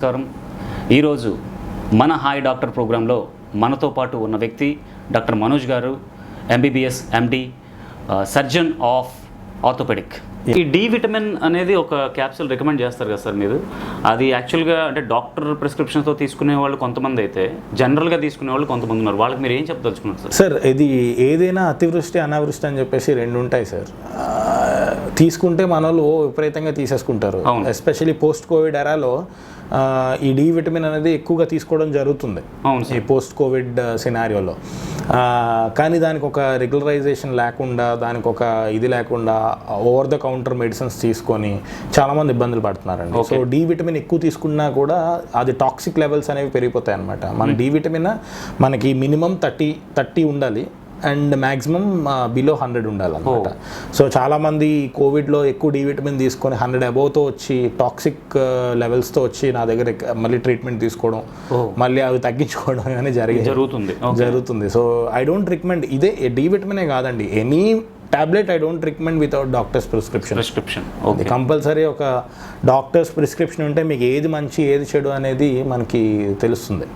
నమస్కారం. ఈరోజు మన హాయ్ డాక్టర్ ప్రోగ్రాంలో మనతో పాటు ఉన్న వ్యక్తి డాక్టర్ మనోజ్ గారు, MBBS MD, surgeon of orthopaedic. ఈ డి విటమిన్ అనేది ఒక క్యాప్సూల్ రికమెండ్ చేస్తారు కదా సార్ మీరు? అది యాక్చువల్గా అంటే డాక్టర్ ప్రిస్క్రిప్షన్తో తీసుకునే వాళ్ళు కొంతమంది అయితే, జనరల్గా తీసుకునే వాళ్ళు కొంతమంది ఉన్నారు. వాళ్ళకి మీరు ఏం చెప్పదలుచుకున్నారు సార్? సార్, ఇది ఏదైనా అతివృష్టి అనావృష్టి అని చెప్పేసి రెండు ఉంటాయి సార్. తీసుకుంటే మన వాళ్ళు విపరీతంగా తీసేసుకుంటారు. ఎస్పెషల్లీ పోస్ట్ కోవిడ్ ఎరాలో ఈ డి విటమిన్ అనేది ఎక్కువగా తీసుకోవడం జరుగుతుంది ఈ పోస్ట్ కోవిడ్ సినారియోలో. కానీ దానికి ఒక రెగ్యులరైజేషన్ లేకుండా, దానికి ఒక ఇది లేకుండా ఓవర్ ద కౌంటర్ మెడిసిన్స్ తీసుకొని చాలామంది ఇబ్బందులు పడుతున్నారండి. సో డి విటమిన్ ఎక్కువ తీసుకున్నా కూడా అది టాక్సిక్ లెవెల్స్ అనేవి పెరిగిపోతాయి అనమాట. మన డి విటమిన్ మనకి మినిమం 30 ఉండాలి అండ్ మ్యాక్సిమం బిలో 100 ఉండాలన్నమాట. సో చాలామంది కోవిడ్లో ఎక్కువ డి విటమిన్ తీసుకొని 100 అబోవ్తో వచ్చి టాక్సిక్ లెవెల్స్తో వచ్చి నా దగ్గర మళ్ళీ ట్రీట్మెంట్ తీసుకోవడం, మళ్ళీ అవి తగ్గించుకోవడం అనేది జరుగుతుంది. So I don't recommend. ఇదే డి విటమినే కాదండి, any tablet I don't recommend without doctors prescription. Compulsory ఒక డాక్టర్స్ ప్రిస్క్రిప్షన్ ఉంటే మీకు ఏది మంచి ఏది చెడు అనేది మనకి తెలుస్తుంది.